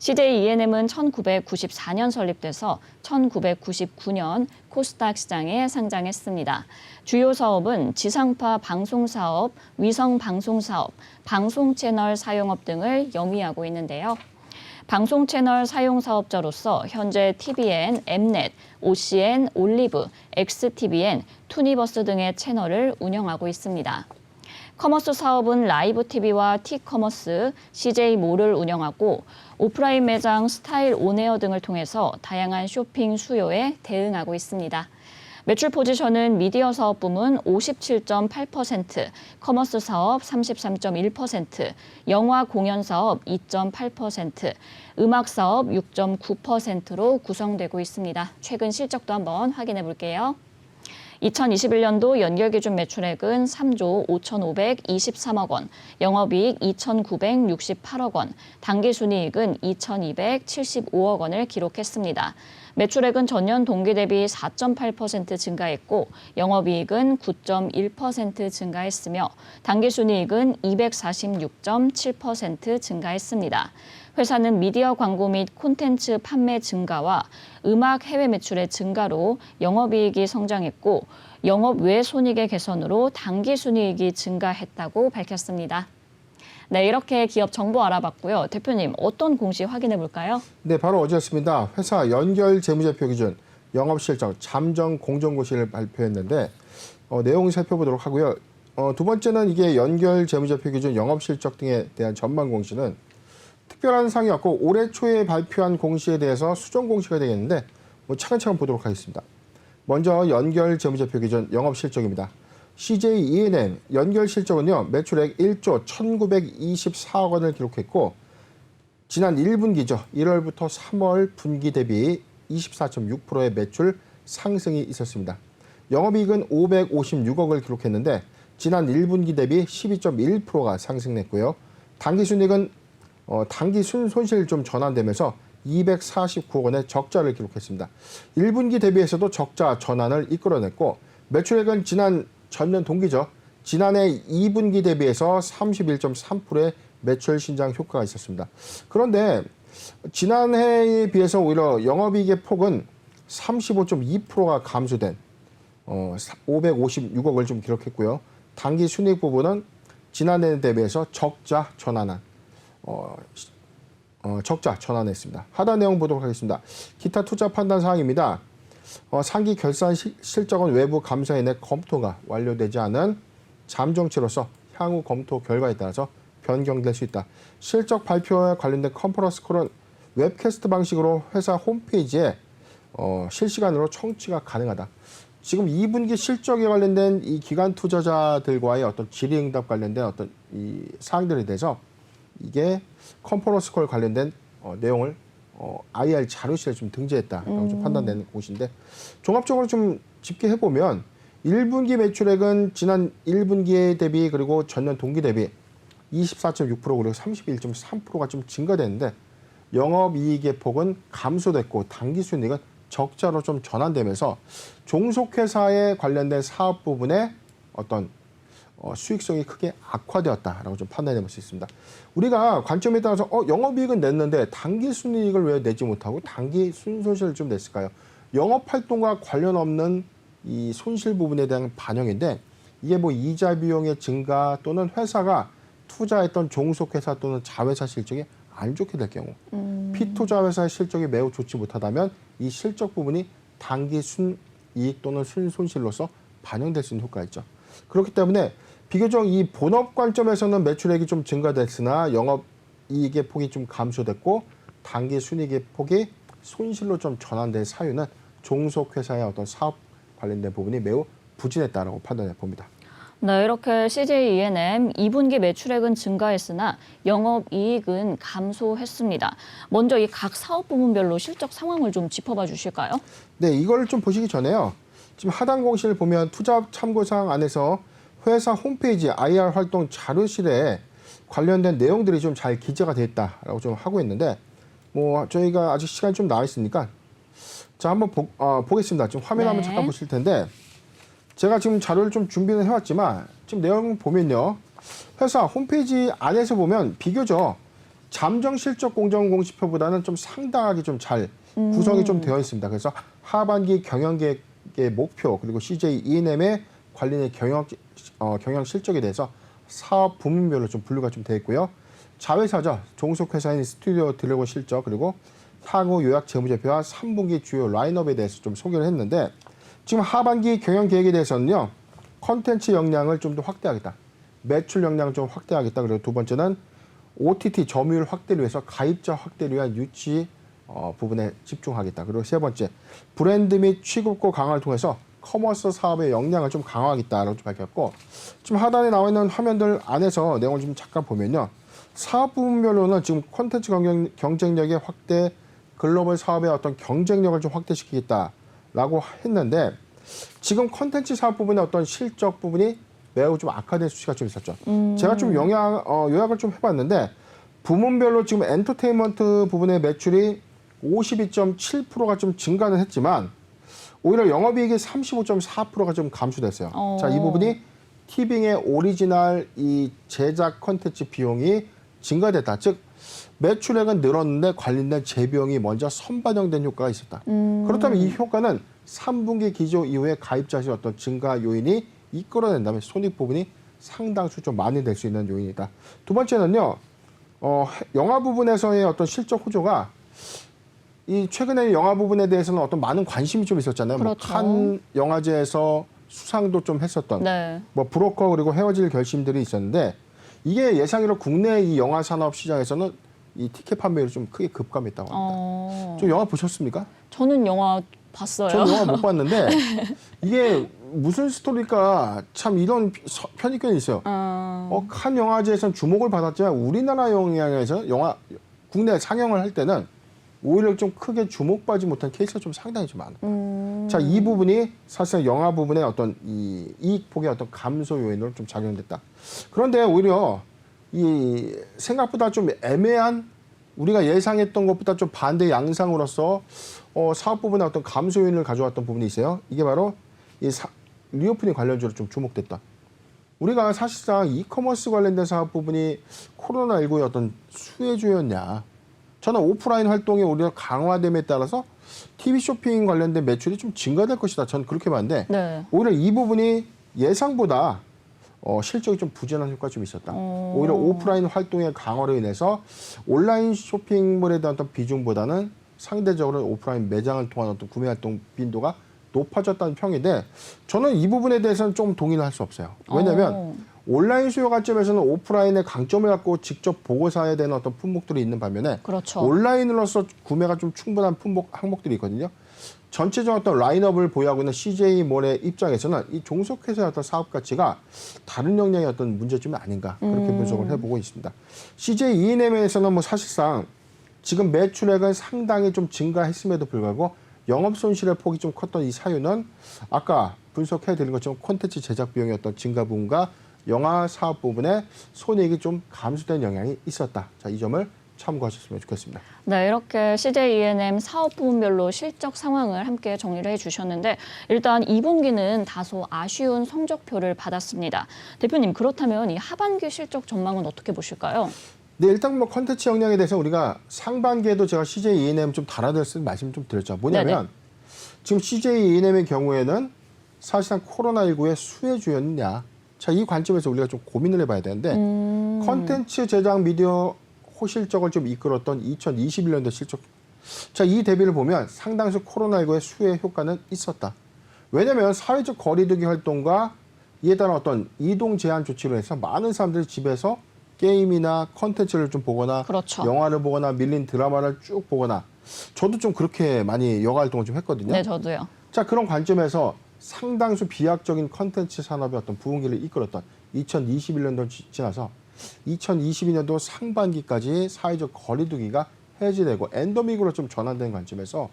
CJ E&M은 1994년 설립돼서 1999년 코스닥 시장에 상장했습니다. 주요 사업은 지상파 방송 사업, 위성 방송 사업, 방송 채널 사용업 등을 영위하고 있는데요. 방송 채널 사용 사업자로서 현재 TVN, 엠넷, OCN, 올리브, XTVN, 투니버스 등의 채널을 운영하고 있습니다. 커머스 사업은 라이브 TV와 T커머스, CJ몰을 운영하고 오프라인 매장 스타일 온에어 등을 통해서 다양한 쇼핑 수요에 대응하고 있습니다. 매출 포지션은 미디어 사업 부문 57.8%, 커머스 사업 33.1%, 영화 공연 사업 2.8%, 음악 사업 6.9%로 구성되고 있습니다. 최근 실적도 한번 확인해 볼게요. 2021년도 연결 기준 매출액은 3조 5,523억 원, 영업이익 2,968억 원, 당기순이익은 2,275억 원을 기록했습니다. 매출액은 전년 동기 대비 4.8% 증가했고 영업이익은 9.1% 증가했으며 당기순이익은 246.7% 증가했습니다. 회사는 미디어 광고 및 콘텐츠 판매 증가와 음악 해외 매출의 증가로 영업이익이 성장했고 영업 외 손익의 개선으로 당기순이익이 증가했다고 밝혔습니다. 네, 이렇게 기업 정보 알아봤고요. 대표님, 어떤 공시 확인해 볼까요? 네, 바로 어제였습니다. 회사 연결 재무제표 기준 영업실적 잠정 공정고시를 발표했는데 내용 살펴보도록 하고요. 두 번째는 이게 연결 재무제표 기준 영업실적 등에 대한 전망 공시는 특별한 사항이 없고 올해 초에 발표한 공시에 대해서 수정 공시가 되겠는데 차근차근 보도록 하겠습니다. 먼저 연결 재무제표 기준 영업실적입니다. CJ E&M 연결 실적은요, 매출액 1조 1,924억 원을 기록했고 지난 1분기죠. 1월부터 3월 분기 대비 24.6%의 매출 상승이 있었습니다. 영업이익은 556억을 기록했는데 지난 1분기 대비 12.1%가 상승했고요. 당기순이익은 당기순 손실 좀 전환되면서 249억 원의 적자를 기록했습니다. 1분기 대비해서도 적자 전환을 이끌어냈고 매출액은 전년 동기죠. 지난해 2분기 대비해서 31.3%의 매출 신장 효과가 있었습니다. 그런데 지난해에 비해서 오히려 영업이익의 폭은 35.2%가 감소된 556억을 좀 기록했고요. 당기순이익 부분은 지난해 대비해서 적자 전환한 적자 전환했습니다. 하단 내용 보도록 하겠습니다. 기타 투자 판단 사항입니다. 상기 결산 실적은 외부 감사인의 검토가 완료되지 않은 잠정치로서 향후 검토 결과에 따라서 변경될 수 있다. 실적 발표에 관련된 컨퍼런스 콜은 웹캐스트 방식으로 회사 홈페이지에 실시간으로 청취가 가능하다. 지금 2분기 실적에 관련된 이 기관 투자자들과의 어떤 질의응답 관련된 어떤 이 사항들에 대해서 이게 컨퍼런스 콜 관련된 내용을 IR 자료실에 좀 등재했다라고 좀 판단되는 곳인데 종합적으로 좀 집계해보면 1분기 매출액은 지난 1분기에 대비 그리고 전년 동기 대비 24.6% 그리고 31.3%가 좀 증가됐는데 영업이익의 폭은 감소됐고 당기순이익은 적자로 좀 전환되면서 종속회사에 관련된 사업 부분에 어떤 수익성이 크게 악화되었다라고 좀 판단해 볼 수 있습니다. 우리가 관점에 따라서 영업이익은 냈는데 당기순이익을 왜 내지 못하고 당기순손실을 좀 냈을까요? 영업활동과 관련 없는 이 손실 부분에 대한 반영인데 이게 뭐 이자 비용의 증가 또는 회사가 투자했던 종속회사 또는 자회사 실적이 안 좋게 될 경우 피투자회사의 실적이 매우 좋지 못하다면 이 실적 부분이 당기순이익 또는 순손실로서 반영될 수 있는 효과가 있죠. 그렇기 때문에 비교적 이 본업 관점에서는 매출액이 좀 증가됐으나 영업이익의 폭이 좀 감소됐고 당기순이익의 폭이 손실로 좀 전환된 사유는 종속회사의 어떤 사업 관련된 부분이 매우 부진했다라고 판단해 봅니다. 네, 이렇게 CJ E&M 2분기 매출액은 증가했으나 영업이익은 감소했습니다. 먼저 이 각 사업 부문별로 실적 상황을 좀 짚어봐 주실까요? 네, 이걸 좀 보시기 전에요. 지금 하단 공시를 보면 투자 참고사항 안에서 회사 홈페이지 IR 활동 자료실에 관련된 내용들이 좀 잘 기재가 되어 있다라고 좀 하고 있는데 뭐 저희가 아직 시간이 좀 나와 있으니까 자 한번 보겠습니다. 지금 화면 한번 잠깐 보실 텐데 제가 지금 자료를 좀 준비는 해왔지만 지금 내용 보면요. 회사 홈페이지 안에서 보면 비교적 잠정 실적 공정 공시표보다는 좀 상당하게 좀 잘 구성이 좀 되어 있습니다. 그래서 하반기 경영 계획의 목표 그리고 CJ E&M의 관련된 경영 실적에 대해서 사업 부문별로 좀 분류가 좀 되어 있고요. 자회사죠. 종속회사인 스튜디오 드래곤 실적 그리고 향후 요약 재무제표와 3분기 주요 라인업에 대해서 좀 소개를 했는데 지금 하반기 경영 계획에 대해서는요. 컨텐츠 역량을 좀 더 확대하겠다. 매출 역량을 좀 확대하겠다. 그리고 두 번째는 OTT 점유율 확대를 위해서 가입자 확대를 위한 유치 부분에 집중하겠다. 그리고 세 번째, 브랜드 및 취급고 강화를 통해서 커머스 사업의 역량을 좀 강화하겠다라고 좀 밝혔고 지금 하단에 나와 있는 화면들 안에서 내용을 좀 잠깐 보면요. 사업 부분별로는 지금 콘텐츠 경쟁력의 확대, 글로벌 사업의 어떤 경쟁력을 좀 확대시키겠다라고 했는데 지금 콘텐츠 사업 부분의 어떤 실적 부분이 매우 좀 악화된 수치가 좀 있었죠. 제가 좀 요약을 좀 해봤는데 부문별로 지금 엔터테인먼트 부분의 매출이 52.7%가 좀 증가는 했지만 오히려 영업이익이 35.4%가 좀 감소됐어요. 자, 이 부분이 티빙의 오리지널 이 제작 콘텐츠 비용이 증가됐다. 즉 매출액은 늘었는데 관련된 재비용이 먼저 선반영된 효과가 있었다. 그렇다면 이 효과는 3분기 기조 이후에 가입자 수의 어떤 증가 요인이 이끌어낸다면 손익 부분이 상당수 좀 많이 될 수 있는 요인이다. 두 번째는요, 영화 부분에서의 어떤 실적 호조가 이 최근에 영화 부분에 대해서는 어떤 많은 관심이 좀 있었잖아요. 그렇죠. 뭐 칸 영화제에서 수상도 좀 했었던, 네. 뭐 브로커 그리고 헤어질 결심들이 있었는데 이게 예상외로 국내 이 영화 산업 시장에서는 이 티켓 판매율이 좀 크게 급감했다고 합니다. 좀 영화 보셨습니까? 저는 영화 봤어요. 저는 영화 못 봤는데 이게 무슨 스토리일까 참 이런 편견이 있어요. 칸 영화제에서는 주목을 받았지만 우리나라 영향에서 국내 상영을 할 때는 오히려 좀 크게 주목받지 못한 케이스가 좀 상당히 좀 많아요. 자, 이 부분이 사실상 영화 부분의 어떤 이 이익폭의 어떤 감소 요인으로 좀 작용됐다. 그런데 오히려 이 생각보다 좀 애매한 우리가 예상했던 것보다 좀 반대 양상으로서 사업 부분의 어떤 감소 요인을 가져왔던 부분이 있어요. 이게 바로 이 리오프닝 관련주로 좀 주목됐다. 우리가 사실상 이커머스 관련된 사업 부분이 코로나19의 어떤 수혜주였냐. 저는 오프라인 활동이 오히려 강화됨에 따라서 TV 쇼핑 관련된 매출이 좀 증가될 것이다. 저는 그렇게 봤는데 네. 오히려 이 부분이 예상보다 실적이 좀 부진한 효과가 좀 있었다. 오히려 오프라인 활동의 강화로 인해서 온라인 쇼핑몰에 대한 어떤 비중보다는 상대적으로 오프라인 매장을 통한 어떤 구매 활동 빈도가 높아졌다는 평인데 저는 이 부분에 대해서는 좀 동의를 할 수 없어요. 왜냐하면 온라인 수요 관점에서는 오프라인의 강점을 갖고 직접 보고 사야 되는 어떤 품목들이 있는 반면에 그렇죠. 온라인으로서 구매가 좀 충분한 항목들이 있거든요. 전체적인 어떤 라인업을 보유하고 있는 CJ몰의 입장에서는 이 종속회사의 어떤 사업 가치가 다른 역량의 어떤 문제점이 아닌가 그렇게 분석을 해보고 있습니다. CJ E&M에서는 뭐 사실상 지금 매출액은 상당히 좀 증가했음에도 불구하고 영업 손실의 폭이 좀 컸던 이 사유는 아까 분석해드린 것처럼 콘텐츠 제작 비용의 어떤 증가 부분과 영화 사업 부분에 손익이 좀 감소된 영향이 있었다. 자, 이 점을 참고하셨으면 좋겠습니다. 네, 이렇게 CJ E&M 사업 부문별로 실적 상황을 함께 정리를 해주셨는데 일단 2분기는 다소 아쉬운 성적표를 받았습니다. 대표님, 그렇다면 이 하반기 실적 전망은 어떻게 보실까요? 네, 일단 뭐 컨텐츠 역량에 대해서 우리가 상반기에도 제가 CJ E&M 좀 달아드렸을 말씀 좀 드렸죠. 뭐냐면 네네. 지금 CJ E&M의 경우에는 사실상 코로나19의 수혜주였냐. 자, 이 관점에서 우리가 좀 고민을 해봐야 되는데 컨텐츠 제작 미디어 호실적을 좀 이끌었던 2021년도 실적. 자, 이 대비를 보면 상당수 코로나19의 수혜 효과는 있었다. 왜냐하면 사회적 거리두기 활동과 이에 따른 어떤 이동 제한 조치로 해서 많은 사람들이 집에서 게임이나 컨텐츠를 좀 보거나 그렇죠. 영화를 보거나 밀린 드라마를 쭉 보거나 저도 좀 그렇게 많이 여가 활동을 좀 했거든요. 네, 저도요. 자, 그런 관점에서 상당수 비약적인 컨텐츠 산업의 어떤 부흥기를 이끌었던 2021년도 지나서 2022년도 상반기까지 사회적 거리두기가 해제되고 엔더믹으로 좀 전환된 관점에서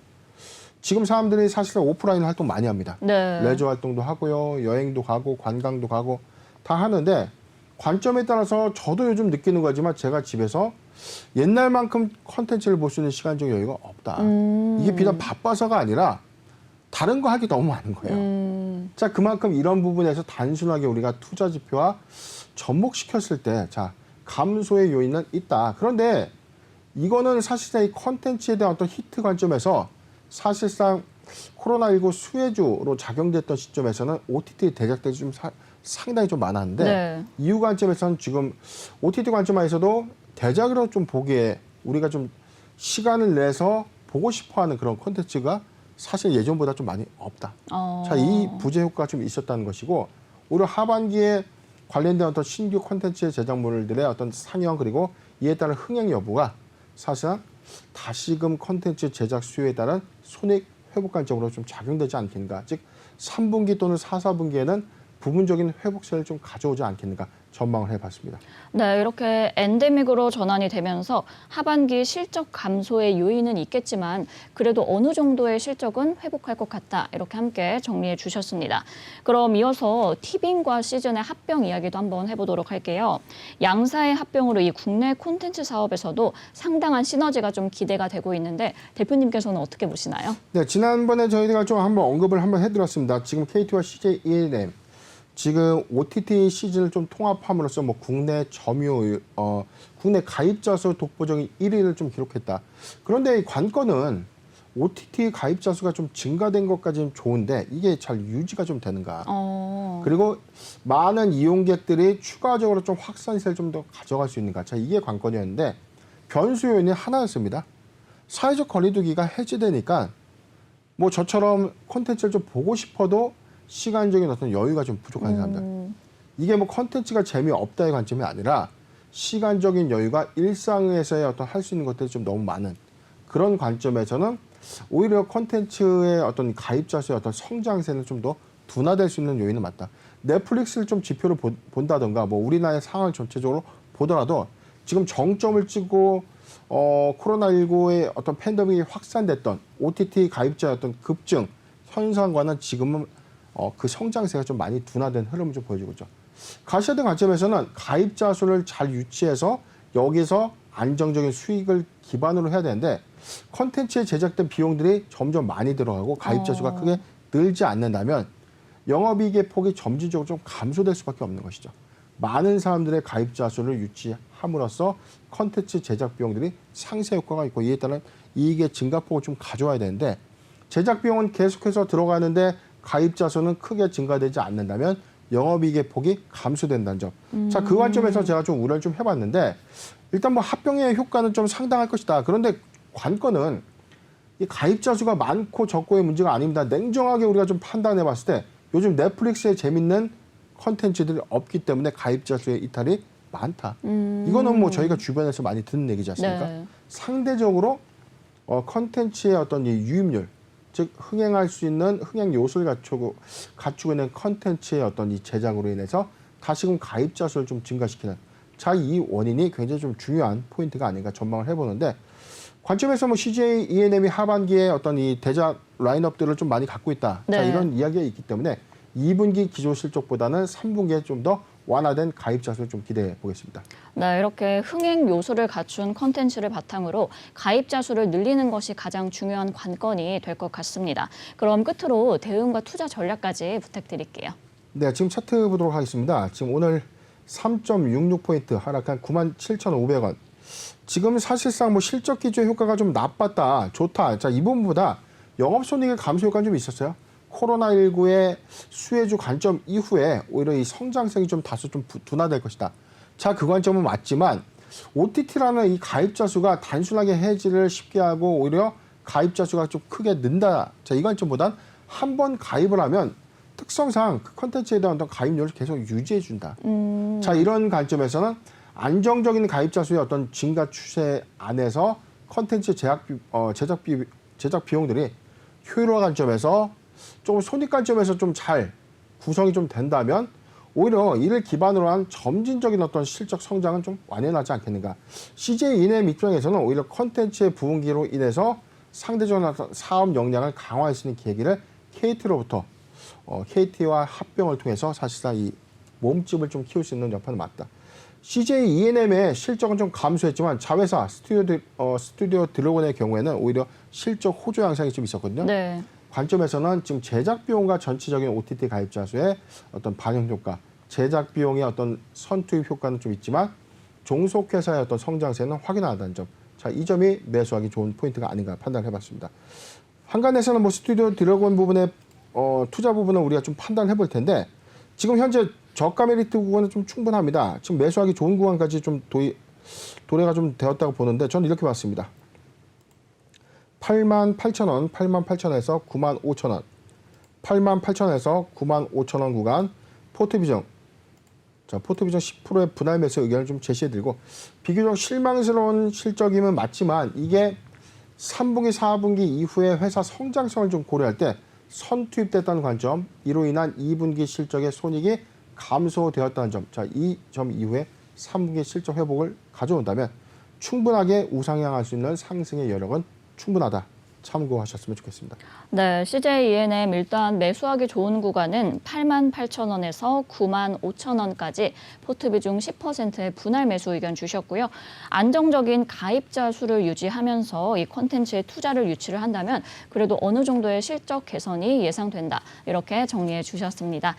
지금 사람들이 사실은 오프라인 활동 많이 합니다. 네. 레저 활동도 하고요. 여행도 가고 관광도 가고 다 하는데 관점에 따라서 저도 요즘 느끼는 거지만 제가 집에서 옛날만큼 컨텐츠를 볼 수 있는 시간적 여유가 없다. 이게 비단 바빠서가 아니라 다른 거 하기 너무 많은 거예요. 자, 그만큼 이런 부분에서 단순하게 우리가 투자 지표와 접목시켰을 때, 자, 감소의 요인은 있다. 그런데 이거는 사실상 이 컨텐츠에 대한 어떤 히트 관점에서 사실상 코로나19 수혜주로 작용됐던 시점에서는 OTT 대작들이 좀 상당히 좀 많았는데 네. 이유 관점에서는 지금 OTT 관점에서도 대작으로 좀 보기에 우리가 좀 시간을 내서 보고 싶어하는 그런 콘텐츠가 사실 예전보다 좀 많이 없다. 자, 이 부재 효과가 좀 있었다는 것이고 오히려 하반기에 관련된 어떤 신규 콘텐츠의 제작물들의 어떤 상영 그리고 이에 따른 흥행 여부가 사실상 다시금 콘텐츠 제작 수요에 따른 손익 회복 관점으로 좀 작용되지 않겠는가. 즉 3분기 또는 4, 4분기에는 부분적인 회복세를 좀 가져오지 않겠는가 전망을 해봤습니다. 네, 이렇게 엔데믹으로 전환이 되면서 하반기 실적 감소의 요인은 있겠지만 그래도 어느 정도의 실적은 회복할 것 같다. 이렇게 함께 정리해 주셨습니다. 그럼 이어서 티빙과 시즌의 합병 이야기도 한번 해보도록 할게요. 양사의 합병으로 이 국내 콘텐츠 사업에서도 상당한 시너지가 좀 기대가 되고 있는데 대표님께서는 어떻게 보시나요? 네, 지난번에 저희가 좀 한번 언급을 한번 해드렸습니다. 지금 KT와 CJ ENM 지금 OTT 시즌을 좀 통합함으로써 뭐 국내 점유율, 국내 가입자 수 독보적인 1위를 좀 기록했다. 그런데 이 관건은 OTT 가입자 수가 좀 증가된 것까지는 좋은데 이게 잘 유지가 좀 되는가. 그리고 많은 이용객들이 추가적으로 좀 확산세를 좀 더 가져갈 수 있는가. 자, 이게 관건이었는데 변수 요인이 하나였습니다. 사회적 거리두기가 해제되니까 뭐 저처럼 콘텐츠를 좀 보고 싶어도 시간적인 어떤 여유가 좀 부족한 사람들. 이게 뭐 컨텐츠가 재미없다의 관점이 아니라 시간적인 여유가 일상에서의 어떤 할 수 있는 것들이 좀 너무 많은 그런 관점에서는 오히려 컨텐츠의 어떤 가입자 수의 어떤 성장세는 좀 더 둔화될 수 있는 요인은 맞다. 넷플릭스를 좀 지표를 본다던가 뭐 우리나라의 상황을 전체적으로 보더라도 지금 정점을 찍고 코로나19의 어떤 팬데믹이 확산됐던 OTT 가입자의 어떤 급증 현상과는 지금은 그 성장세가 좀 많이 둔화된 흐름을 좀 보여주고 있죠. 가시화 등 관점에서는 가입자 수를 잘 유치해서 여기서 안정적인 수익을 기반으로 해야 되는데 콘텐츠에 제작된 비용들이 점점 많이 들어가고 가입자 수가 크게 늘지 않는다면 영업이익의 폭이 점진적으로 좀 감소될 수밖에 없는 것이죠. 많은 사람들의 가입자 수를 유치함으로써 콘텐츠 제작 비용들이 상쇄 효과가 있고 이에 따른 이익의 증가폭을 좀 가져와야 되는데 제작 비용은 계속해서 들어가는데 가입자 수는 크게 증가되지 않는다면 영업이익의 폭이 감소된다는 점. 자, 그 관점에서 제가 좀 우려를 좀 해봤는데 일단 뭐 합병의 효과는 좀 상당할 것이다. 그런데 관건은 이 가입자 수가 많고 적고의 문제가 아닙니다. 냉정하게 우리가 좀 판단해봤을 때 요즘 넷플릭스에 재밌는 컨텐츠들이 없기 때문에 가입자 수의 이탈이 많다. 이거는 뭐 저희가 주변에서 많이 듣는 얘기지 않습니까? 네. 상대적으로 컨텐츠의 어떤 이 유입률 즉 흥행할 수 있는 흥행 요소를 갖추고 있는 컨텐츠의 어떤 이 제작으로 인해서 다시금 가입자 수를 좀 증가시키는 자, 이 원인이 굉장히 좀 중요한 포인트가 아닌가 전망을 해보는데 관점에서 뭐 CJ ENM이 하반기에 어떤 이 대작 라인업들을 좀 많이 갖고 있다. 네. 자, 이런 이야기가 있기 때문에 2분기 기조 실적보다는 3분기에 좀 더 완화된 가입자 수를 좀 기대해 보겠습니다. 네, 이렇게 흥행 요소를 갖춘 컨텐츠를 바탕으로 가입자 수를 늘리는 것이 가장 중요한 관건이 될 것 같습니다. 그럼 끝으로 대응과 투자 전략까지 부탁드릴게요. 네, 지금 차트 보도록 하겠습니다. 지금 오늘 3.66포인트 하락한 97,500원. 지금 사실상 뭐 실적 기조의 효과가 좀 나빴다, 좋다. 자, 이 부분보다 영업손익의 감소 효과는 좀 있었어요. 코로나19의 수혜주 관점 이후에 오히려 이 성장성이 좀 다소 좀 둔화될 것이다. 자, 그 관점은 맞지만 OTT라는 이 가입자 수가 단순하게 해지를 쉽게 하고 오히려 가입자 수가 좀 크게 는다. 자, 이 관점보단 한 번 가입을 하면 특성상 그 컨텐츠에 대한 어떤 가입률을 계속 유지해 준다. 자, 이런 관점에서는 안정적인 가입자 수의 어떤 증가 추세 안에서 컨텐츠 제작 비용들이 효율화 관점에서 조금 손익 관점에서 좀 잘 구성이 좀 된다면 오히려 이를 기반으로 한 점진적인 어떤 실적 성장은 좀 완연하지 않겠는가. CJ ENM 입장에서는 오히려 컨텐츠의 부흥기로 인해서 상대적인 어떤 사업 역량을 강화할 수 있는 계기를 KT로부터 KT와 합병을 통해서 사실상 이 몸집을 좀 키울 수 있는 여파는 맞다. CJ ENM의 실적은 좀 감소했지만 자회사 스튜디오 드래곤의 경우에는 오히려 실적 호조 양상이 좀 있었거든요. 네. 관점에서는 지금 제작 비용과 전체적인 OTT 가입자 수의 어떤 반영 효과, 제작 비용의 어떤 선투입 효과는 좀 있지만 종속회사의 어떤 성장세는 확인하다는 점. 자, 이 점이 매수하기 좋은 포인트가 아닌가 판단해봤습니다. 한간에서는 뭐 스튜디오 드래곤 부분의 투자 부분은 우리가 좀 판단해 볼 텐데 지금 현재 저가 메리트 구간은 좀 충분합니다. 지금 매수하기 좋은 구간까지 좀 도래가 좀 되었다고 보는데 저는 이렇게 봤습니다. 88,000원, 88,000원에서 95,000원, 88,000원에서 95,000원 구간 포트 비중. 자, 포트 비중 10%의 분할 매수 의견을 좀 제시해드리고 비교적 실망스러운 실적임은 맞지만 이게 3분기, 4분기 이후에 회사 성장성을 좀 고려할 때 선투입됐다는 관점, 이로 인한 2분기 실적의 손익이 감소되었다는 점. 자, 이 점 이후에 3분기 실적 회복을 가져온다면 충분하게 우상향할 수 있는 상승의 여력은 충분하다. 참고하셨으면 좋겠습니다. 네, CJENM 일단 매수하기 좋은 구간은 88,000원에서 95,000원까지 포트 비중 10%의 분할 매수 의견 주셨고요. 안정적인 가입자 수를 유지하면서 이 콘텐츠에 투자를 유치를 한다면 그래도 어느 정도의 실적 개선이 예상된다. 이렇게 정리해 주셨습니다.